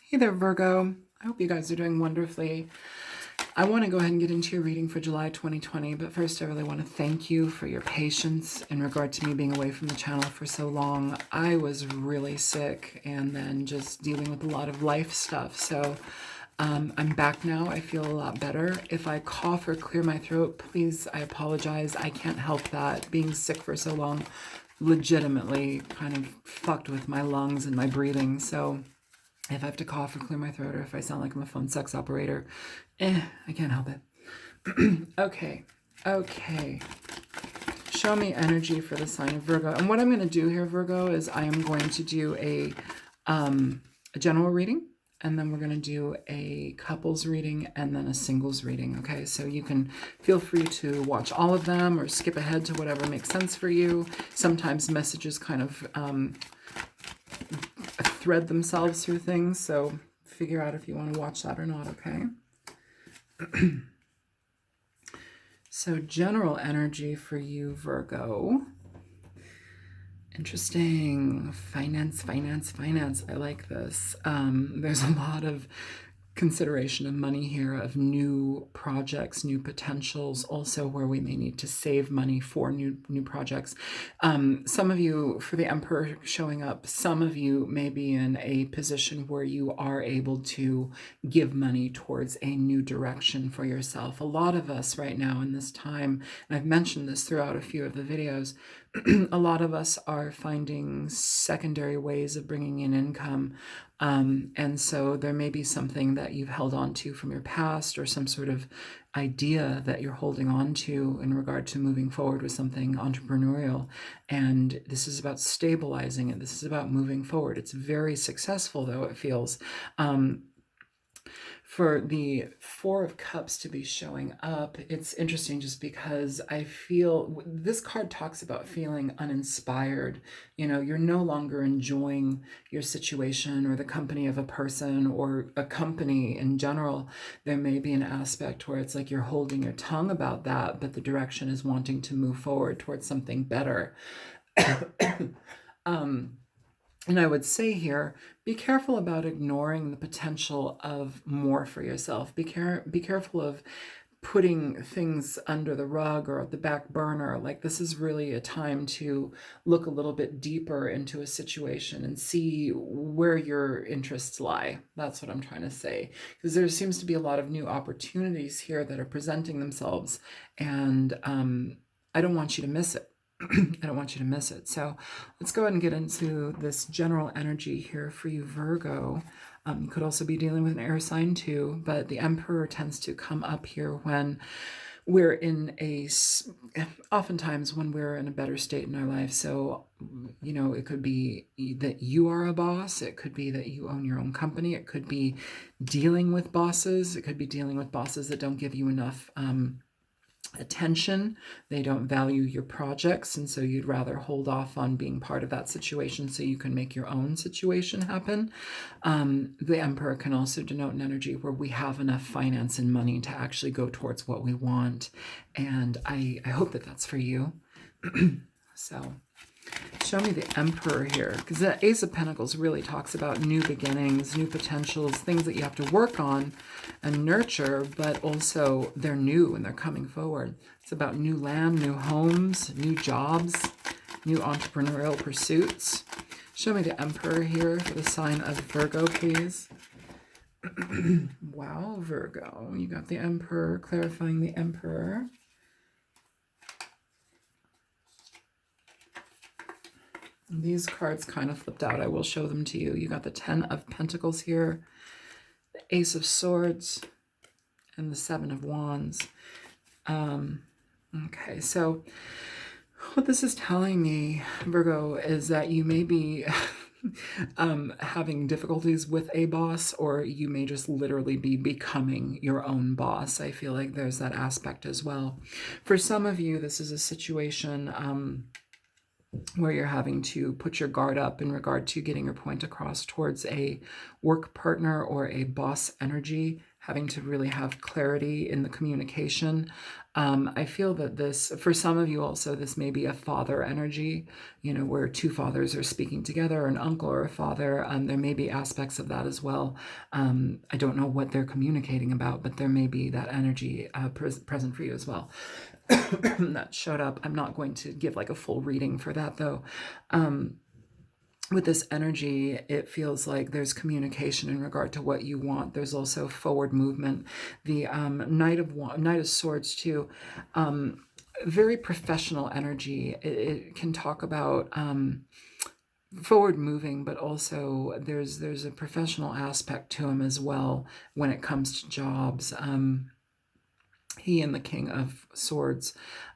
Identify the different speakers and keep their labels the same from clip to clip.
Speaker 1: Hey there, Virgo. I hope you guys are doing wonderfully. I want to go ahead and get into your reading for July 2020, but first I really want to thank you for your patience in regard to me being away from the channel for so long. I was really sick and then just dealing with a lot of life stuff, so I'm back now. I feel a lot better. If I cough or clear my throat, please, I apologize. I can't help that. Being sick for so long legitimately kind of fucked with my lungs and my breathing, so if I have to cough or clear my throat, or if I sound like I'm a phone sex operator, I can't help it. Okay. Show me energy for the sign of Virgo. And what I'm going to do here, Virgo, is I am going to do a general reading, and then we're going to do a couples reading, and then a singles reading, okay? So you can feel free to watch all of them or skip ahead to whatever makes sense for you. Sometimes messages kind of thread themselves through things, so figure out if you want to watch that or not, okay? So general energy for you, Virgo. Interesting. Finance. I like this. There's a lot of consideration of money here, of new projects, new potentials, also where we may need to save money for new projects. Some of you, for the Emperor showing up, some of you may be in a position where you are able to give money towards a new direction for yourself. A lot of us right now in this time, and I've mentioned this throughout a few of the videos, a lot of us are finding secondary ways of bringing in income. And so there may be something that you've held on to from your past, or some sort of idea that you're holding on to in regard to moving forward with something entrepreneurial. And this is about stabilizing it. This is about moving forward. It's very successful, though it feels. For the Four of Cups to be showing up, it's interesting just because I feel this card talks about feeling uninspired. You know, you're no longer enjoying your situation or the company of a person or a company in general. There may be an aspect where it's like you're holding your tongue about that, but the direction is wanting to move forward towards something better. And I would say here, be careful about ignoring the potential of more for yourself. Be careful of putting things under the rug or at the back burner. Like, this is really a time to look a little bit deeper into a situation and see where your interests lie. That's what I'm trying to say. Because there seems to be a lot of new opportunities here that are presenting themselves. And I don't want you to miss it. I don't want you to miss it. So let's go ahead and get into this general energy here for you, Virgo. You could also be dealing with an air sign too, but the Emperor tends to come up here when we're in oftentimes when we're in a better state in our life. So, you know, it could be that you are a boss. It could be that you own your own company. It could be dealing with bosses. It could be dealing with bosses that don't give you enough attention. They don't value your projects, and so you'd rather hold off on being part of that situation so you can make your own situation happen. The Emperor can also denote an energy where we have enough finance and money to actually go towards what we want, and I hope that that's for you. So show me the Emperor here, because the Ace of Pentacles really talks about new beginnings, new potentials, things that you have to work on and nurture, but also they're new and they're coming forward. It's about new land, new homes, new jobs, new entrepreneurial pursuits. Show me the Emperor here for the sign of Virgo, please. Wow, Virgo, you got the Emperor, clarifying the Emperor. These cards kind of flipped out. I will show them to you. You got the 10 of Pentacles here, the Ace of Swords, and the 7 of Wands. Okay, so what this is telling me, Virgo, is that you may be having difficulties with a boss, or you may just literally be becoming your own boss. I feel like there's that aspect as well. For some of you, this is a situation where you're having to put your guard up in regard to getting your point across towards a work partner or a boss energy having to really have clarity in the communication. I feel that this, for some of you also, this may be a father energy, you know, where two fathers are speaking together, or an uncle or a father. There may be aspects of that as well. I don't know what they're communicating about, but there may be that energy present for you as well. That showed up. I'm not going to give like a full reading for that though. With this energy, it feels like there's communication in regard to what you want. There's also forward movement. The Knight of Swords too, very professional energy. It can talk about forward moving, but also there's a professional aspect to him as well when it comes to jobs. He and the King of Swords,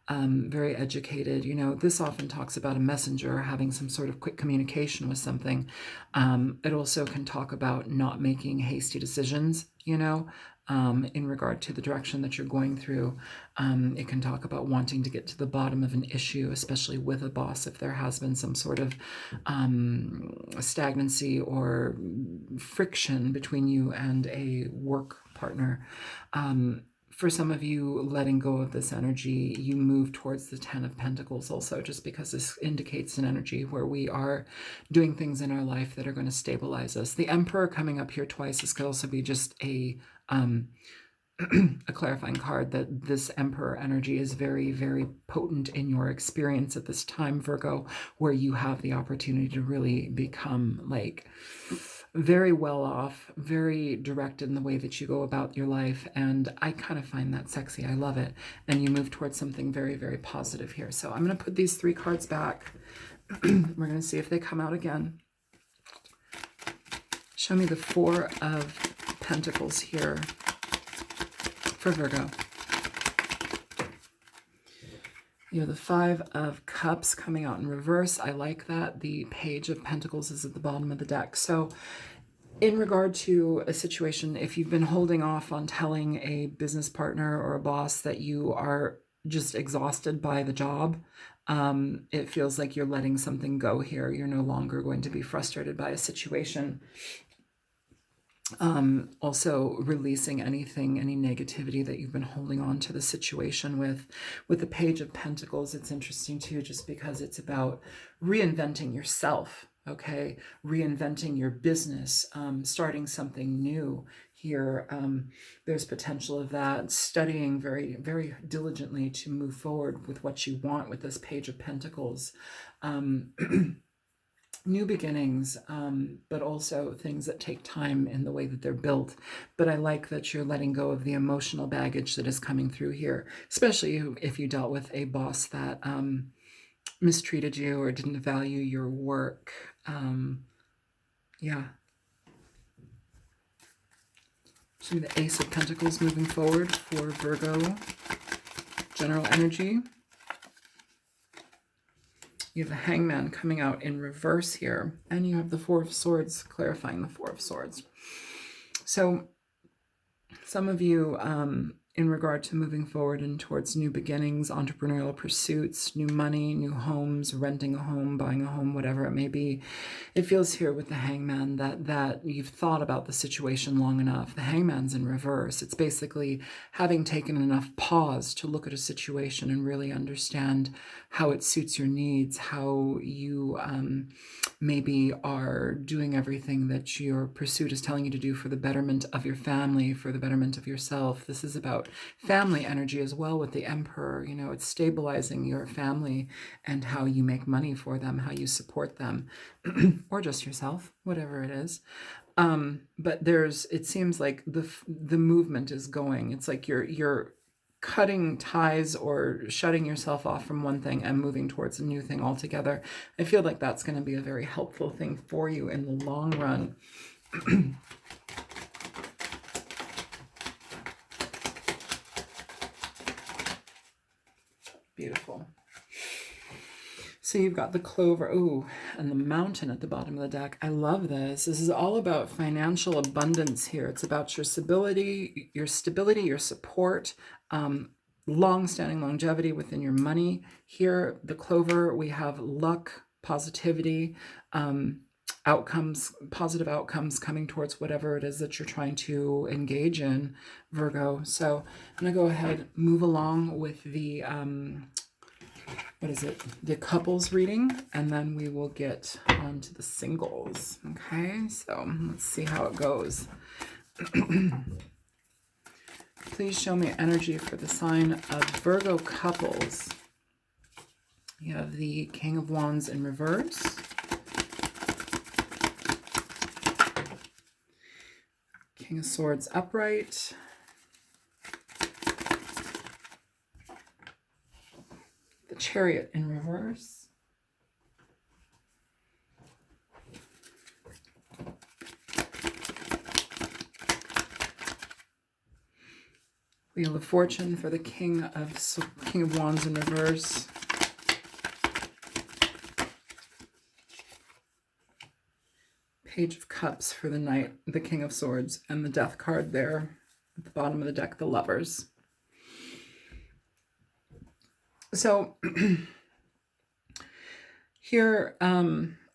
Speaker 1: very educated. You know, this often talks about a messenger having some sort of quick communication with something. It also can talk about not making hasty decisions, you know, in regard to the direction that you're going through. It can talk about wanting to get to the bottom of an issue, especially with a boss, if there has been some sort of stagnancy or friction between you and a work partner. For some of you, letting go of this energy, you move towards the Ten of Pentacles also, just because this indicates an energy where we are doing things in our life that are going to stabilize us. The Emperor coming up here twice, this could also be just a clarifying card that this Emperor energy is very, very potent in your experience at this time, Virgo, where you have the opportunity to really become like very well off, very directed in the way that you go about your life. And I kind of find that sexy. I love it. And you move towards something very, very positive here. So I'm going to put these three cards back. We're going to see if they come out again. Show me the Four of Pentacles here for Virgo. You have the Five of Cups coming out in reverse. I like that. The Page of Pentacles is at the bottom of the deck. So in regard to a situation, if you've been holding off on telling a business partner or a boss that you are just exhausted by the job, it feels like you're letting something go here. You're no longer going to be frustrated by a situation. Also releasing anything, any negativity that you've been holding on to the situation with. With the Page of Pentacles, it's interesting too, just because it's about reinventing yourself, okay? Reinventing your business, starting something new here. There's potential of that, studying very, very diligently to move forward with what you want with this Page of Pentacles. New beginnings, but also things that take time in the way that they're built. But I like that you're letting go of the emotional baggage that is coming through here, especially if you dealt with a boss that mistreated you or didn't value your work. Yeah. So the Ace of Pentacles moving forward for Virgo, general energy. You have the Hangman coming out in reverse here, and you have the Four of Swords clarifying the Four of Swords. So some of you, in regard to moving forward and towards new beginnings, entrepreneurial pursuits, new money, new homes, renting a home, buying a home, whatever it may be, it feels here with the Hangman that you've thought about the situation long enough. The Hangman's in reverse. It's basically having taken enough pause to look at a situation and really understand how it suits your needs, how you maybe are doing everything that your pursuit is telling you to do for the betterment of your family, for the betterment of yourself. This is about family energy as well with the Emperor. You know, it's stabilizing your family and how you make money for them, how you support them, or just yourself, whatever it is. But it seems like the movement is going. It's like you're cutting ties or shutting yourself off from one thing and moving towards a new thing altogether. I feel like that's going to be a very helpful thing for you in the long run. Beautiful. So you've got the Clover, ooh, and the Mountain at the bottom of the deck. I love this. This is all about financial abundance here. It's about your stability, your support, long-standing longevity within your money. Here, the Clover, we have luck, positivity, outcomes, positive outcomes coming towards whatever it is that you're trying to engage in, Virgo. So I'm going to go ahead, move along with the, what is it? The couples reading, and then we will get on to the singles. Okay, so let's see how it goes. Please show me energy for the sign of Virgo couples. You have the King of Wands in reverse. King of Swords upright. The Chariot in reverse. Wheel of Fortune for the King of Wands in reverse. Page of Cups for the Knight, the King of Swords, and the Death card there at the bottom of the deck, the Lovers. So here,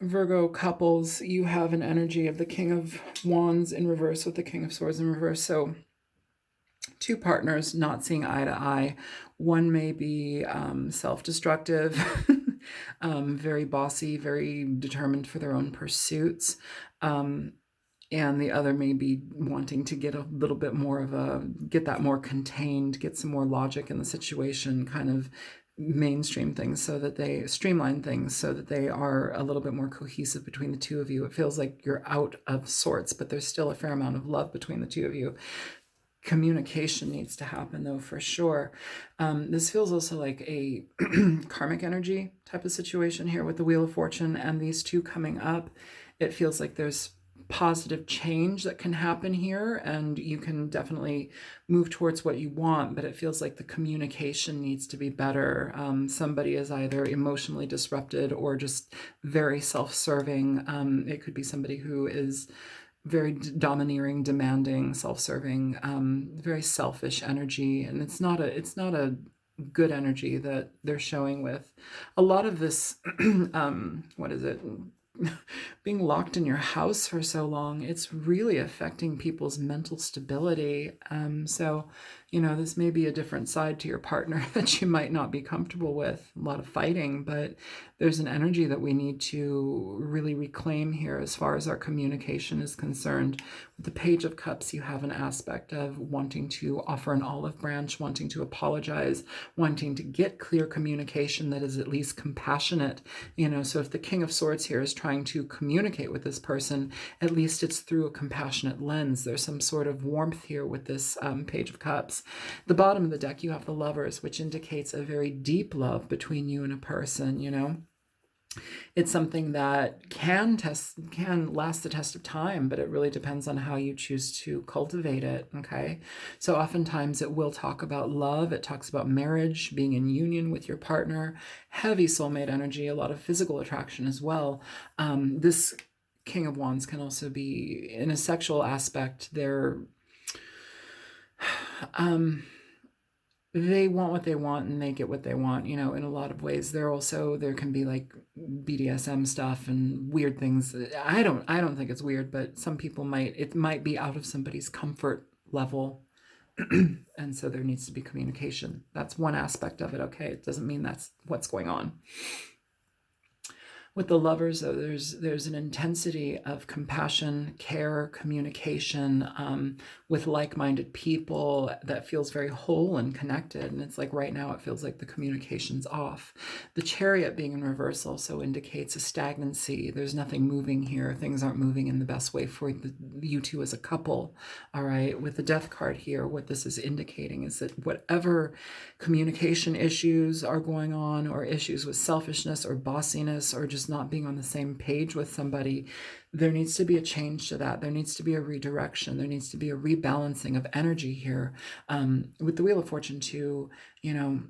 Speaker 1: Virgo couples, you have an energy of the King of Wands in reverse with the King of Swords in reverse. So two partners not seeing eye to eye. One may be self-destructive, very bossy, very determined for their own pursuits. And the other may be wanting to get a little bit more of get that more contained, get some more logic in the situation, kind of mainstream things so that they streamline things so that they are a little bit more cohesive between the two of you. It feels like you're out of sorts, but there's still a fair amount of love between the two of you. Communication needs to happen though, for sure. This feels also like a karmic energy type of situation here with the Wheel of Fortune and these two coming up. It feels like there's positive change that can happen here, and you can definitely move towards what you want, but it feels like the communication needs to be better. Somebody is either emotionally disrupted or just very self-serving. It could be somebody who is very domineering, demanding, self-serving, very selfish energy, and it's not a good energy that they're showing with a lot of this. What is it? Being locked in your house for so long, it's really affecting people's mental stability. So, you know, this may be a different side to your partner that you might not be comfortable with, a lot of fighting, but there's an energy that we need to really reclaim here as far as our communication is concerned. With the Page of Cups, you have an aspect of wanting to offer an olive branch, wanting to apologize, wanting to get clear communication that is at least compassionate. You know, so if the King of Swords here is trying to communicate with this person, at least it's through a compassionate lens. There's some sort of warmth here with this Page of Cups. The bottom of the deck, you have the Lovers, which indicates a very deep love between you and a person, you know. It's something that can last the test of time, but it really depends on how you choose to cultivate it, okay? So oftentimes it will talk about love, it talks about marriage, being in union with your partner, heavy soulmate energy, a lot of physical attraction as well. This King of Wands can also be, in a sexual aspect, they want what they want and they get what they want, you know, in a lot of ways. There can be like BDSM stuff and weird things. I don't think it's weird, but some people it might be out of somebody's comfort level. And so there needs to be communication. That's one aspect of it, okay? It doesn't mean that's what's going on. With the Lovers, though, there's an intensity of compassion, care, communication with like-minded people that feels very whole and connected. And it's like right now it feels like the communication's off. The Chariot being in reverse also indicates a stagnancy. There's nothing moving here. Things aren't moving in the best way for you two as a couple. All right. With the Death card here, what this is indicating is that whatever communication issues are going on, or issues with selfishness or bossiness, or just not being on the same page with somebody, there needs to be a change to that. There needs to be a redirection. There needs to be a rebalancing of energy here. With the Wheel of Fortune too, you know,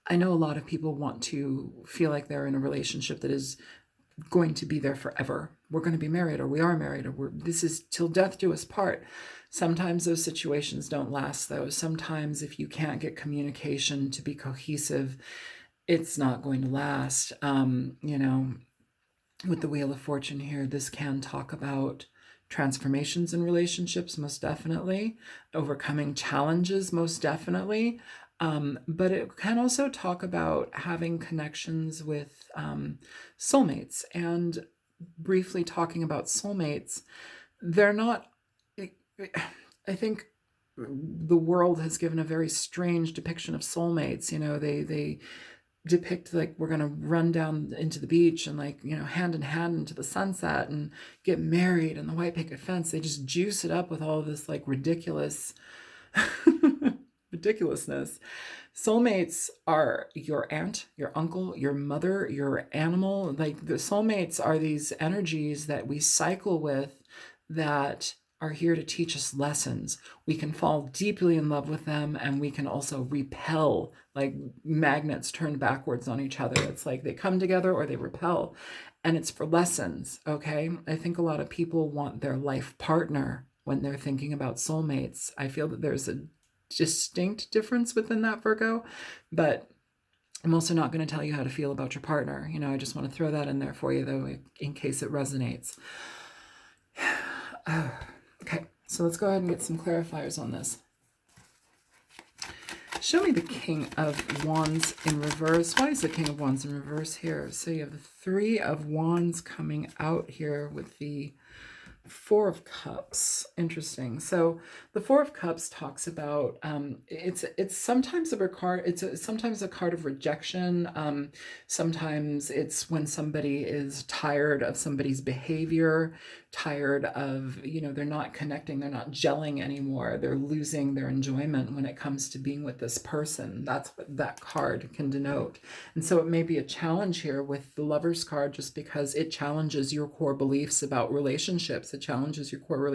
Speaker 1: I know a lot of people want to feel like they're in a relationship that is going to be there forever. We're going to be married, or we are married, or this is till death do us part. Sometimes those situations don't last, though. Sometimes if you can't get communication to be cohesive, it's not going to last. You know, with the Wheel of Fortune here, this can talk about transformations in relationships, most definitely, overcoming challenges, most definitely. But it can also talk about having connections with soulmates. And briefly talking about soulmates, they're not, I think the world has given a very strange depiction of soulmates. You know, they depict like we're going to run down into the beach and, like, you know, hand in hand into the sunset and get married and the white picket fence. They just juice it up with all of this like ridiculousness. Soulmates are your aunt, your uncle, your mother, your animal. Like, the soulmates are these energies that we cycle with that are here to teach us lessons. We can fall deeply in love with them, and we can also repel, like magnets turned backwards on each other. It's like they come together or they repel, and it's for lessons, okay? I think a lot of people want their life partner when they're thinking about soulmates. I feel that there's a distinct difference within that, Virgo, but I'm also not going to tell you how to feel about your partner. You know, I just want to throw that in there for you, though, in case it resonates. Okay, so let's go ahead and get some clarifiers on this. Show me the King of Wands in reverse. Why is the King of Wands in reverse here? So you have the Three of Wands coming out here with the Four of Cups. Interesting. So the Four of Cups talks about it's sometimes a card. Sometimes a card of rejection. Sometimes it's when somebody is tired of somebody's behavior, tired of, you know, they're not connecting, they're not gelling anymore, they're losing their enjoyment when it comes to being with this person. That's what that card can denote. And so it may be a challenge here with the Lover's card, just because it challenges your core beliefs about relationships. It challenges your core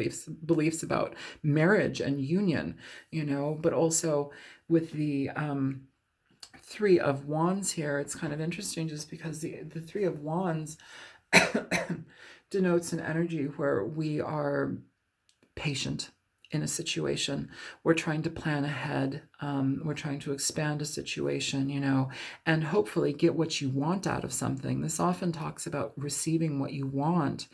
Speaker 1: beliefs about marriage and union, you know. But also with the Three of Wands here, it's kind of interesting just because the Three of Wands denotes an energy where we are patient in a situation. We're trying to plan ahead. We're trying to expand a situation, you know, and hopefully get what you want out of something. This often talks about receiving what you want.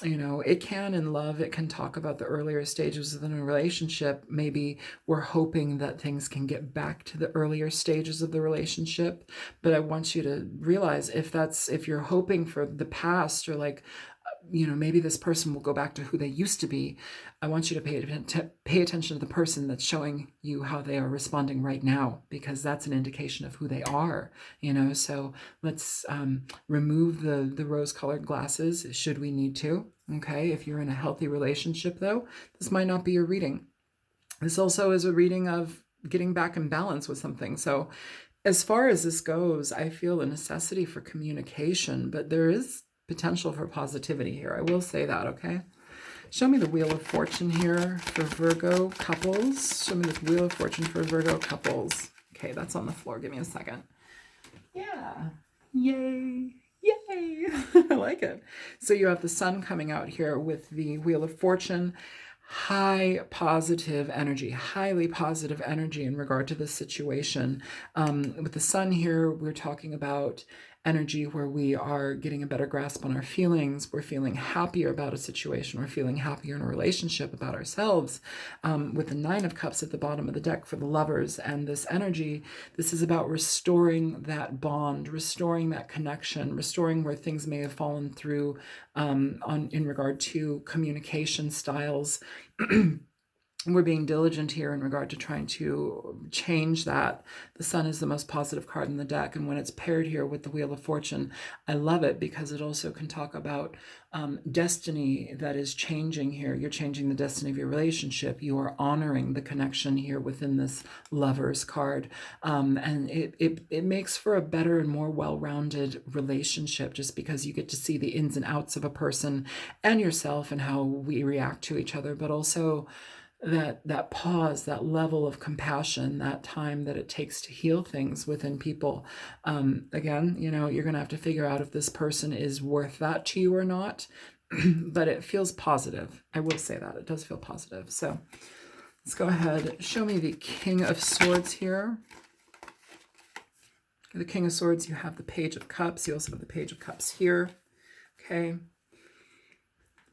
Speaker 1: You know, it can, in love, it can talk about the earlier stages within a relationship. Maybe we're hoping that things can get back to the earlier stages of the relationship. But I want you to realize, if you're hoping for the past, or like, you know, maybe this person will go back to who they used to be, I want you to pay attention to the person that's showing you how they are responding right now, because that's an indication of who they are, you know. So let's remove the rose-colored glasses should we need to, okay? If you're in a healthy relationship, though, this might not be your reading. This also is a reading of getting back in balance with something. So as far as this goes, I feel a necessity for communication, but there is potential for positivity here. I will say that, okay? Show me the Wheel of Fortune here for Virgo couples. Show me the Wheel of Fortune for Virgo couples. Okay, that's on the floor. Give me a second. Yeah. Yay. Yay. I like it. So you have the Sun coming out here with the Wheel of Fortune. High positive energy, highly positive energy in regard to this situation. With the Sun here, we're talking about energy where we are getting a better grasp on our feelings. We're feeling happier about a situation. We're feeling happier in a relationship, about ourselves. With the Nine of Cups at the bottom of the deck for the Lovers, and this energy, this is about restoring that bond, restoring that connection, restoring where things may have fallen through in regard to communication styles. We're being diligent here in regard to trying to change that. The Sun is the most positive card in the deck, and when it's paired here with the Wheel of Fortune, I love it because it also can talk about destiny that is changing here. You're changing the destiny of your relationship. You are honoring the connection here within this Lover's card, and it makes for a better and more well-rounded relationship, just because you get to see the ins and outs of a person and yourself and how we react to each other, but also that pause, that level of compassion, that time that it takes to heal things within people. Again, you know, you're going to have to figure out if this person is worth that to you or not, but it feels positive. I will say that. It does feel positive. So let's go ahead. Show me the King of Swords here. For the King of Swords, you have the Page of Cups. You also have the Page of Cups here. Okay.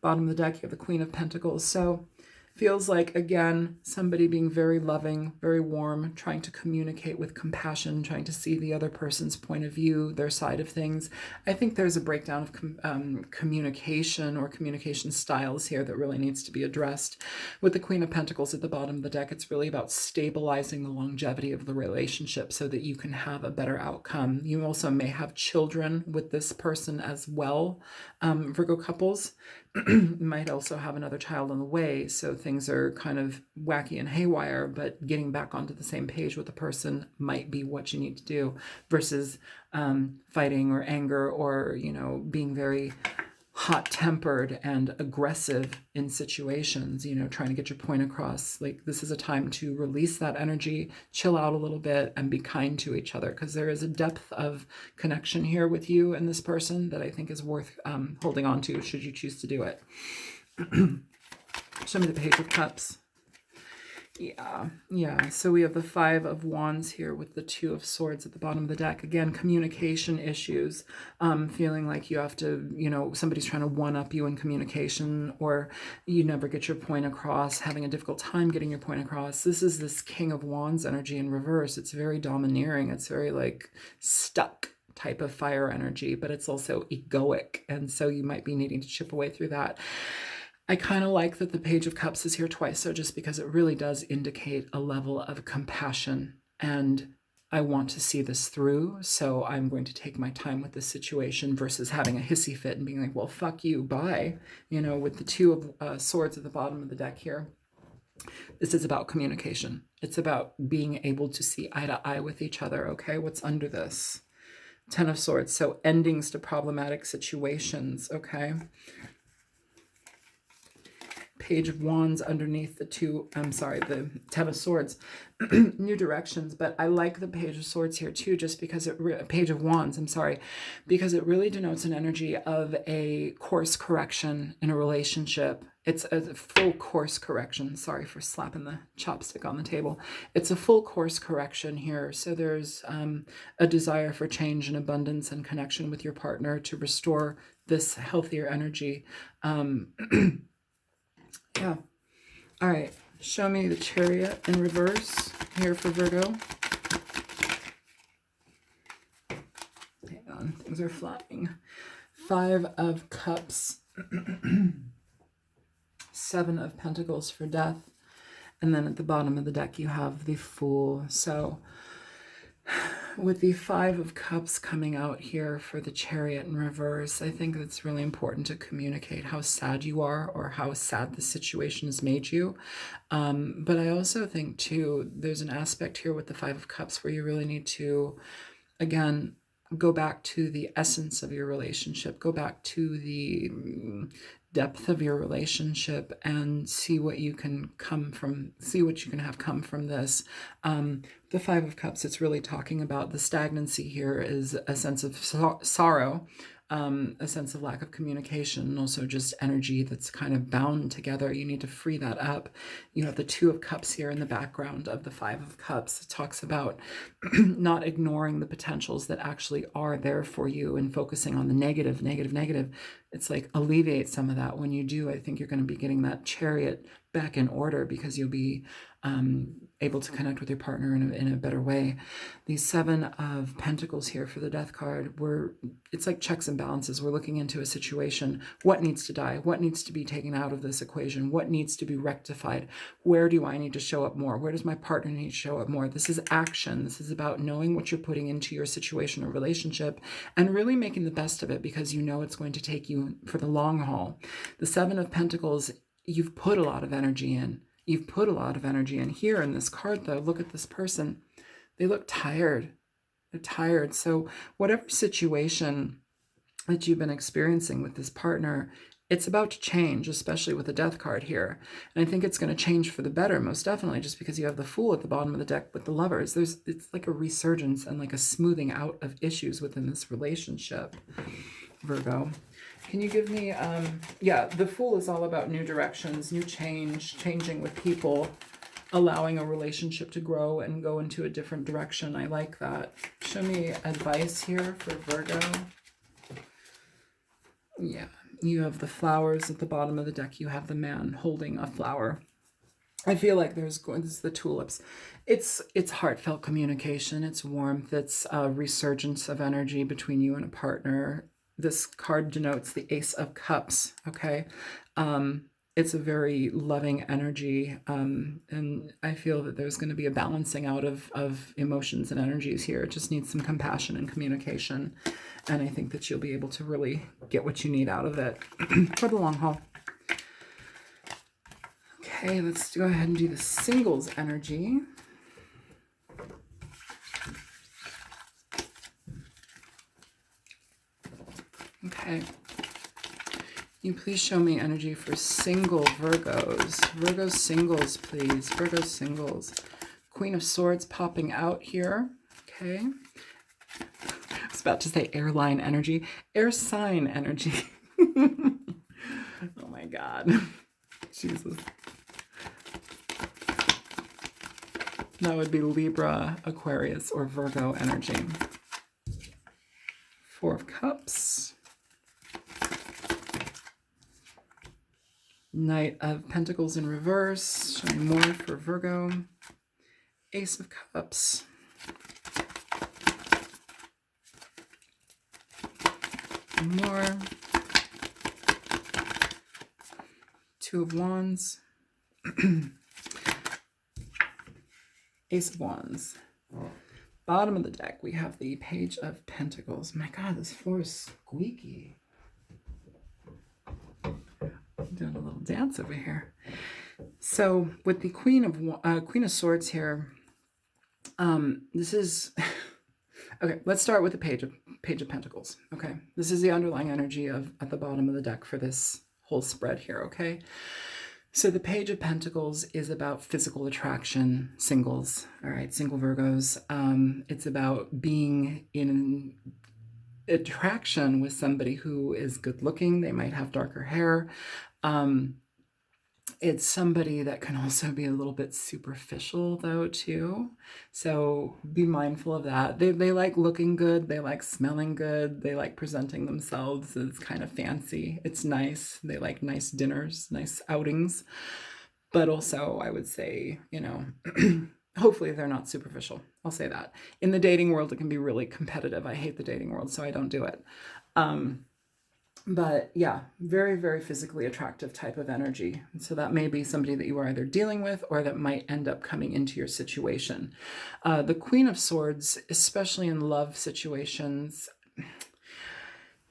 Speaker 1: Bottom of the deck, you have the Queen of Pentacles. So feels like, again, somebody being very loving, very warm, trying to communicate with compassion, trying to see the other person's point of view, their side of things. I think there's a breakdown of communication or communication styles here that really needs to be addressed. With the Queen of Pentacles at the bottom of the deck, it's really about stabilizing the longevity of the relationship so that you can have a better outcome. You also may have children with this person as well, Virgo couples. You might also have another child on the way, so things are kind of wacky and haywire, but getting back onto the same page with the person might be what you need to do versus fighting or anger or, you know, being very hot-tempered and aggressive in situations, you know, trying to get your point across. Like, this is a time to release that energy, chill out a little bit, and be kind to each other, because there is a depth of connection here with you and this person that I think is worth holding on to should you choose to do it. Show me the Page of Cups. Yeah. So we have the Five of Wands here with the Two of Swords at the bottom of the deck. Again, communication issues, feeling like you have to, you know, somebody's trying to one-up you in communication, or you never get your point across, having a difficult time getting your point across. This is this King of Wands energy in reverse. It's very domineering. It's very like stuck type of fire energy, but it's also egoic. And so you might be needing to chip away through that. I kind of like that the Page of Cups is here twice, so just because it really does indicate a level of compassion, and I want to see this through, so I'm going to take my time with this situation versus having a hissy fit and being like, well, fuck you, bye. You know, with the Two of Swords at the bottom of the deck here, this is about communication. It's about being able to see eye to eye with each other, okay? What's under this? Ten of Swords, so endings to problematic situations, okay? Page of Wands underneath the the Ten of Swords, new directions. But I like the Page of Swords here too, just because Page of Wands, because it really denotes an energy of a course correction in a relationship. It's a full course correction. Sorry for slapping the chopstick on the table. It's a full course correction here. So there's a desire for change and abundance and connection with your partner to restore this healthier energy. Yeah. All right. Show me the Chariot in reverse here for Virgo. Hang on. Things are flying. Five of Cups. Seven of Pentacles for death. And then at the bottom of the deck, you have the Fool. So with the Five of Cups coming out here for the Chariot in reverse, I think it's really important to communicate how sad you are or how sad the situation has made you. But I also think, too, there's an aspect here with the Five of Cups where you really need to, again, go back to the essence of your relationship, go back to the depth of your relationship and see what you can have come from this. The Five of Cups, it's really talking about the stagnancy here is a sense of sorrow, a sense of lack of communication, and also just energy that's kind of bound together. You need to free that up. You have the Two of Cups here in the background of the Five of Cups. It talks about not ignoring the potentials that actually are there for you and focusing on the negative. It's like alleviate some of that. When you do, I think you're going to be getting that Chariot back in order because you'll be able to connect with your partner in a better way. The Seven of Pentacles here for the Death card, it's like checks and balances. We're looking into a situation. What needs to die? What needs to be taken out of this equation? What needs to be rectified? Where do I need to show up more? Where does my partner need to show up more? This is action. This is about knowing what you're putting into your situation or relationship and really making the best of it because you know it's going to take you for the long haul. The Seven of Pentacles, you've put a lot of energy in. You've put a lot of energy in. Here in this card, though, look at this person. They look tired. They're tired. So whatever situation that you've been experiencing with this partner, it's about to change, especially with the Death card here. And I think it's going to change for the better, most definitely, just because you have the Fool at the bottom of the deck with the Lovers. It's like a resurgence and like a smoothing out of issues within this relationship, Virgo. Can you give me, the Fool is all about new directions, new change, changing with people, allowing a relationship to grow and go into a different direction. I like that. Show me advice here for Virgo. Yeah, you have the flowers at the bottom of the deck. You have the man holding a flower. I feel like this is the tulips. It's heartfelt communication. It's warmth. It's a resurgence of energy between you and a partner. This card denotes the Ace of Cups, okay? It's a very loving energy, and I feel that there's going to be a balancing out of emotions and energies here. It just needs some compassion and communication, and I think that you'll be able to really get what you need out of it for the long haul. Okay, let's go ahead and do the singles energy. Okay. Can you please show me energy for single Virgos? Virgo singles, please. Virgo singles. Queen of Swords popping out here. Okay. I was about to say airline energy. Air sign energy. Oh my God. Jesus. That would be Libra, Aquarius, or Virgo energy. Four of Cups. Knight of Pentacles in reverse. Showing more for Virgo. Ace of Cups. More. Two of Wands. Ace of Wands. Bottom of the deck, we have the Page of Pentacles. My God, this floor is squeaky. I'm doing a little dance over here. So with the Queen of Swords here, this is okay. Let's start with the Page of Pentacles. Okay, this is the underlying energy at the bottom of the deck for this whole spread here. Okay. So the Page of Pentacles is about physical attraction, singles, all right, single Virgos. It's about being in attraction with somebody who is good looking. They might have darker hair. It's somebody that can also be a little bit superficial though too. So be mindful of that. They like looking good. They like smelling good. They like presenting themselves as kind of fancy. It's nice. They like nice dinners, nice outings. But also I would say, you know, hopefully they're not superficial. I'll say that. In the dating world, it can be really competitive. I hate the dating world, so I don't do it. But yeah, very, very physically attractive type of energy. So that may be somebody that you are either dealing with or that might end up coming into your situation. The Queen of Swords, especially in love situations,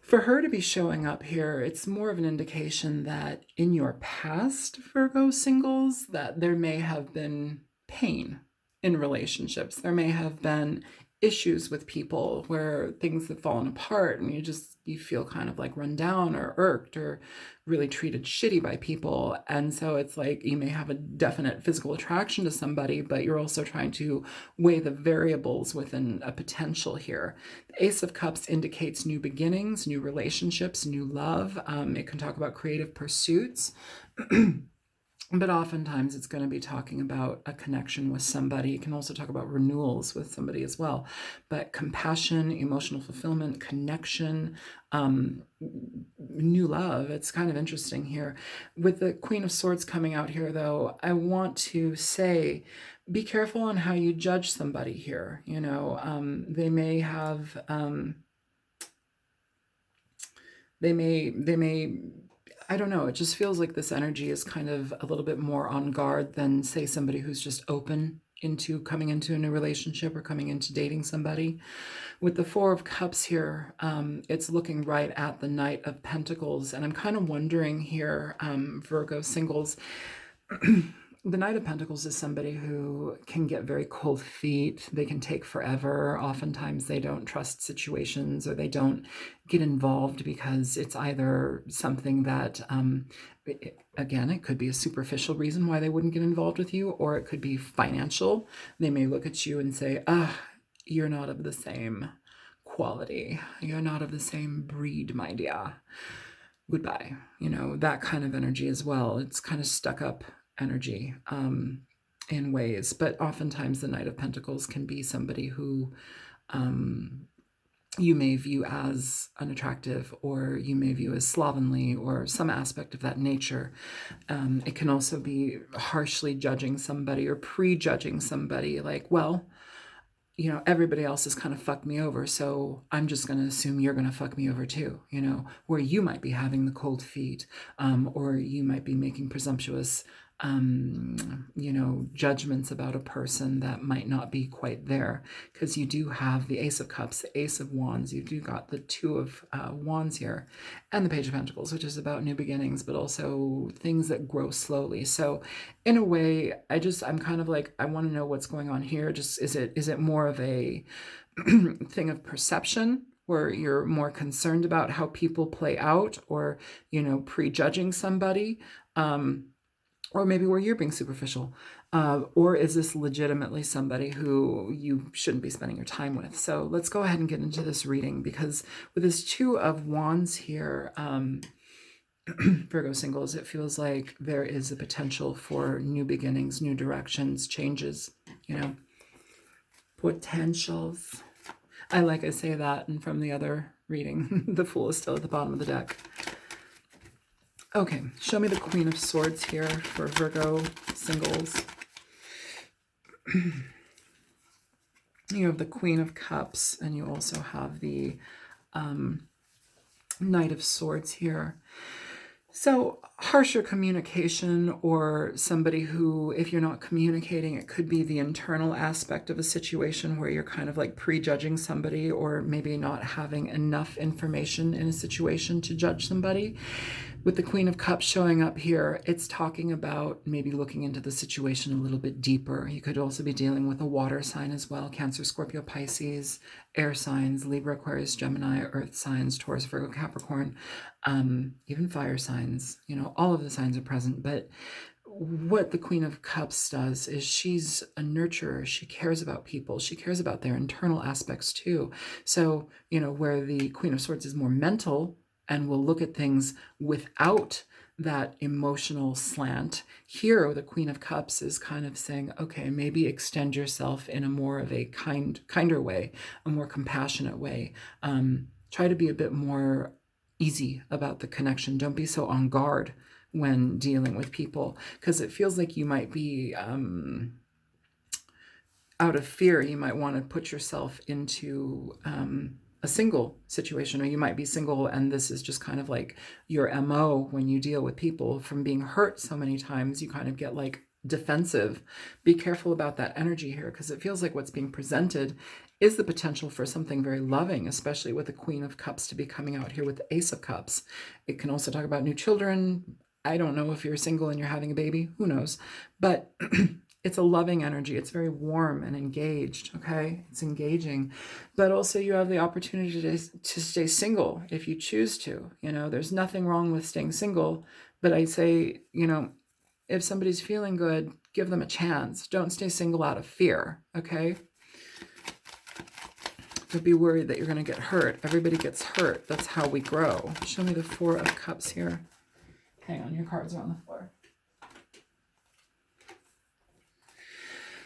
Speaker 1: for her to be showing up here, it's more of an indication that in your past, Virgo singles, that there may have been pain in relationships. There may have been issues with people where things have fallen apart and you feel kind of like run down or irked or really treated shitty by people. And so it's like you may have a definite physical attraction to somebody, but you're also trying to weigh the variables within a potential here. The Ace of Cups indicates new beginnings, new relationships, new love. It can talk about creative pursuits. But oftentimes it's going to be talking about a connection with somebody. It can also talk about renewals with somebody as well. But compassion, emotional fulfillment, connection, new love. It's kind of interesting here. With the Queen of Swords coming out here, though, I want to say, be careful on how you judge somebody here. You know, they may have, they may, I don't know, it just feels like this energy is kind of a little bit more on guard than, say, somebody who's just open into coming into a new relationship or coming into dating somebody. With the Four of Cups here, it's looking right at the Knight of Pentacles. And I'm kind of wondering here, Virgo singles, the Knight of Pentacles is somebody who can get very cold feet. They can take forever. Oftentimes they don't trust situations or they don't get involved because it's either something that, again, it could be a superficial reason why they wouldn't get involved with you, or it could be financial. They may look at you and say, you're not of the same quality. You're not of the same breed, my dear. Goodbye. You know, that kind of energy as well. It's kind of stuck up energy. in ways, but oftentimes the Knight of Pentacles can be somebody who you may view as unattractive, or you may view as slovenly, or some aspect of that nature. It can also be harshly judging somebody or prejudging somebody, like, well, you know, everybody else has kind of fucked me over, so I'm just going to assume you're going to fuck me over too, you know, where you might be having the cold feet, or you might be making presumptuous, you know, judgments about a person that might not be quite there, because you do have the Ace of Cups, the Ace of Wands, you do got the Two of Wands here, and the Page of Pentacles, which is about new beginnings, but also things that grow slowly. So in a way, I'm kind of like, I want to know what's going on here. Just, is it more of a thing of perception, where you're more concerned about how people play out, or, you know, prejudging somebody, or maybe where you're being superficial, or is this legitimately somebody who you shouldn't be spending your time with? So let's go ahead and get into this reading, because with this Two of Wands here, Virgo singles, it feels like there is a potential for new beginnings, new directions, changes, you know, potentials. I say that, and from the other reading, the Fool is still at the bottom of the deck. Okay, show me the Queen of Swords here for Virgo singles. You have the Queen of Cups, and you also have the Knight of Swords here. So harsher communication, or somebody who, if you're not communicating, it could be the internal aspect of a situation where you're kind of like prejudging somebody, or maybe not having enough information in a situation to judge somebody. With the Queen of Cups showing up here, it's talking about maybe looking into the situation a little bit deeper. You could also be dealing with a water sign as well: Cancer, Scorpio, Pisces, air signs, Libra, Aquarius, Gemini, earth signs, Taurus, Virgo, Capricorn, even fire signs. You know, all of the signs are present. But what the Queen of Cups does is she's a nurturer. She cares about people. She cares about their internal aspects too. So, you know, where the Queen of Swords is more mental and will look at things without that emotional slant, here the Queen of Cups is kind of saying, okay, maybe extend yourself in a more of a kinder way, a more compassionate way. Try to be a bit more easy about the connection. Don't be so on guard when dealing with people, because it feels like you might be out of fear. You might want to put yourself into a single situation, or you might be single, and this is just kind of like your MO when you deal with people. From being hurt so many times, you kind of get like defensive. Be careful about that energy here, because it feels like what's being presented is the potential for something very loving, especially with the Queen of Cups to be coming out here with the Ace of Cups. It can also talk about new children. I don't know if you're single and you're having a baby, who knows, but it's a loving energy. It's very warm and engaged, okay? It's engaging. But also you have the opportunity to stay single if you choose to. You know, there's nothing wrong with staying single, but I say, you know, if somebody's feeling good, give them a chance. Don't stay single out of fear, okay? Don't be worried that you're going to get hurt. Everybody gets hurt. That's how we grow. Show me the Four of Cups here. Hang on, your cards are on the floor.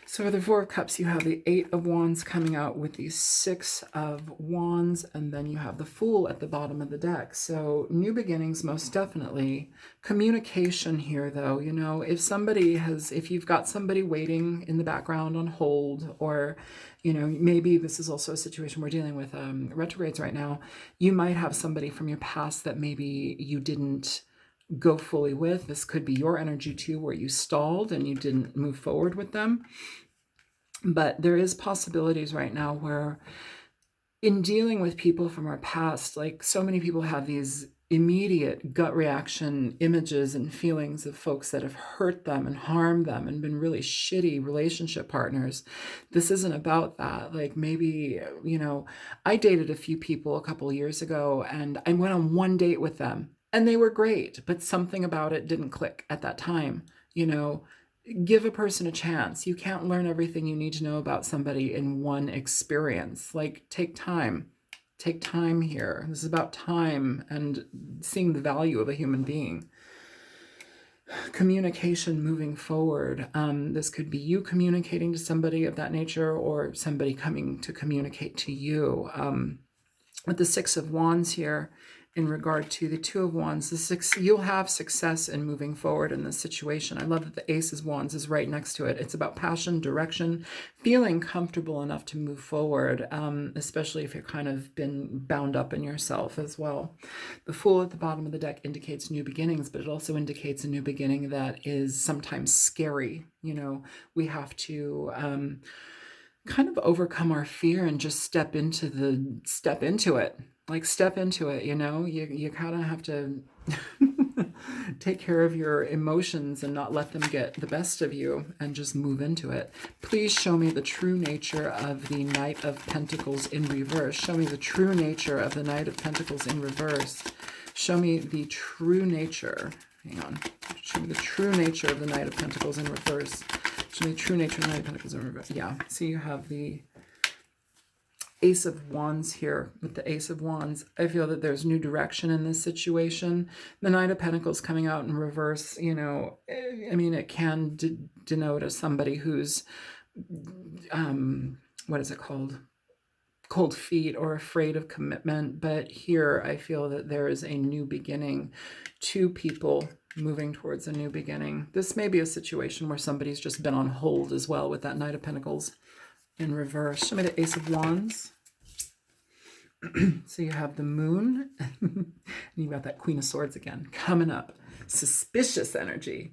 Speaker 1: So for the Four of Cups, you have the Eight of Wands coming out with the Six of Wands, and then you have the Fool at the bottom of the deck. So new beginnings, most definitely. Communication here, though, you know, if you've got somebody waiting in the background on hold, or, you know, maybe this is also a situation we're dealing with retrogrades right now. You might have somebody from your past that maybe you didn't go fully with. This could be your energy too, where you stalled and you didn't move forward with them. But there is possibilities right now where, in dealing with people from our past, like so many people have these immediate gut reaction images and feelings of folks that have hurt them and harmed them and been really shitty relationship partners. This isn't about that. Like, maybe, you know, I dated a few people a couple of years ago, and I went on one date with them and they were great, but something about it didn't click at that time. You know, give a person a chance. You can't learn everything you need to know about somebody in one experience. Like, take time. Take time here. This is about time and seeing the value of a human being. communication moving forward. This could be you communicating to somebody of that nature, or somebody coming to communicate to you. With the Six of Wands here, in regard to the Two of Wands, you'll have success in moving forward in this situation. I love that the Ace of Wands is right next to it. It's about passion, direction, feeling comfortable enough to move forward, especially if you're kind of been bound up in yourself as well. The Fool at the bottom of the deck indicates new beginnings, but it also indicates a new beginning that is sometimes scary. You know, we have to kind of overcome our fear and just step into it. Like, step into it, you know? You kind of have to take care of your emotions and not let them get the best of you, and just move into it. Please show me the true nature of the Knight of Pentacles in reverse. Show me the true nature of the Knight of Pentacles in reverse. Show me the true nature. Hang on. Show me the true nature of the Knight of Pentacles in reverse. Show me the true nature of the Knight of Pentacles in reverse. Yeah. So you have the Ace of Wands here. With the Ace of Wands, I feel that there's new direction in this situation. The Knight of Pentacles coming out in reverse, you know, I mean, it can denote as somebody who's, what is it called? Cold feet or afraid of commitment. But here I feel that there is a new beginning. Two people moving towards a new beginning. This may be a situation where somebody's just been on hold as well, with that Knight of Pentacles in reverse. Show me the Ace of Wands. So you have the Moon, and you got that Queen of Swords again coming up. Suspicious energy.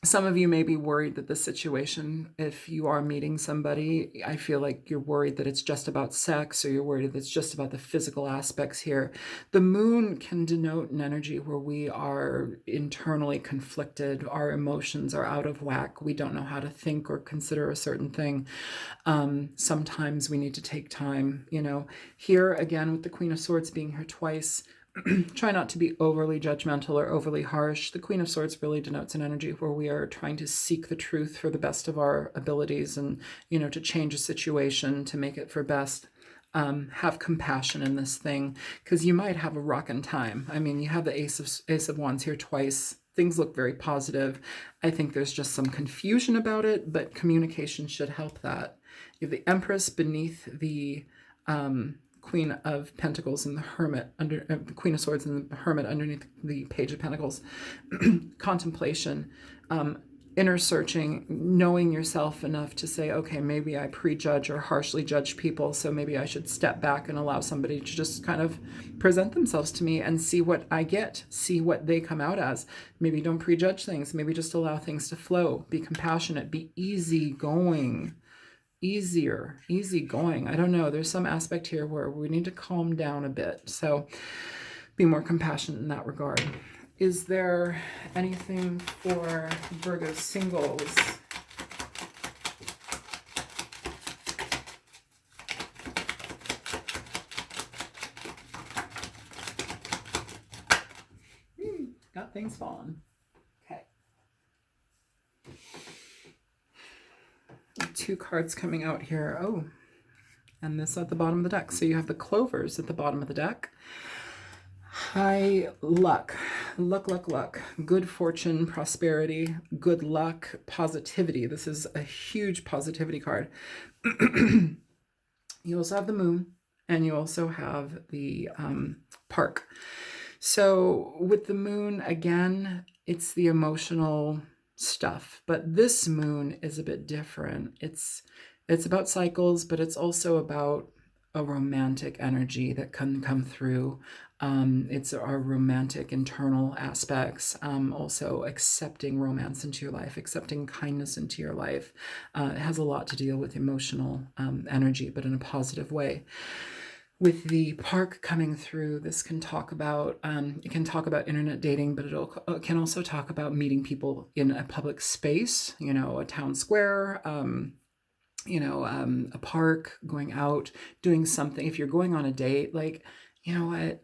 Speaker 1: Some of you may be worried that the situation, if you are meeting somebody, I feel like you're worried that it's just about sex, or you're worried that it's just about the physical aspects here. The Moon can denote an energy where we are internally conflicted. Our emotions are out of whack. We don't know how to think or consider a certain thing. Sometimes we need to take time, you know. Here again, with the Queen of Swords being here twice, try not to be overly judgmental or overly harsh. The Queen of Swords really denotes an energy where we are trying to seek the truth for the best of our abilities, and, you know, to change a situation, to make it for best. Have compassion in this thing, because you might have a rockin' time. I mean, you have the Ace of Wands here twice. Things look very positive. I think there's just some confusion about it, but communication should help that. You have the Empress beneath the Queen of Pentacles and the Hermit under the Queen of Swords and the Hermit underneath the Page of Pentacles. Contemplation, inner searching, knowing yourself enough to say, okay, maybe I prejudge or harshly judge people, so maybe I should step back and allow somebody to just kind of present themselves to me and see what I get, see what they come out as. Maybe don't prejudge things. Maybe just allow things to flow. Be compassionate. Be easygoing. Easygoing. I don't know. There's some aspect here where we need to calm down a bit. So be more compassionate in that regard. Is there anything for Virgo singles? Got things falling. Okay. Two cards coming out here. Oh, and this at the bottom of the deck. So you have the Clovers at the bottom of the deck. High luck. Luck. Good fortune, prosperity, good luck, positivity. This is a huge positivity card. You also have the Moon, and you also have the Park. So with the Moon, again, it's the emotional stuff, but this Moon is a bit different. It's about cycles, but it's also about a romantic energy that can come through. It's our romantic internal aspects, also accepting romance into your life, accepting kindness into your life. It has a lot to deal with emotional energy, but in a positive way. With the Park coming through, this can talk about, it can talk about internet dating, but it can also talk about meeting people in a public space, you know, a town square, you know, a park, going out, doing something. If you're going on a date, like, you know what,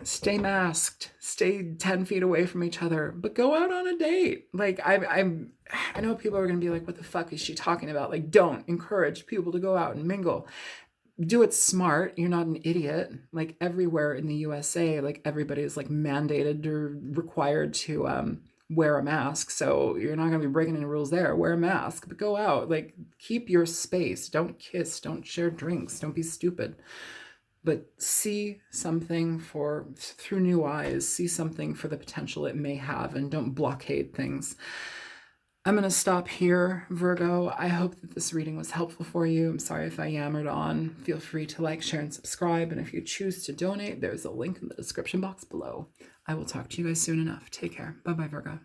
Speaker 1: stay masked, stay 10 feet away from each other, but go out on a date. Like, I know people are going to be like, what the fuck is she talking about? Like, don't encourage people to go out and mingle. do it smart. You're not an idiot. Like everywhere in the USA, like everybody's like mandated or required to wear a mask. So you're not going to be breaking any rules there. Wear a mask, but go out. Like keep your space. Don't kiss. Don't share drinks. Don't be stupid. But see something through new eyes. See something for the potential it may have, and don't blockade things. I'm going to stop here, Virgo. I hope that this reading was helpful for you. I'm sorry if I yammered on. Feel free to like, share, and subscribe. And if you choose to donate, there's a link in the description box below. I will talk to you guys soon enough. Take care. Bye-bye, Virgo.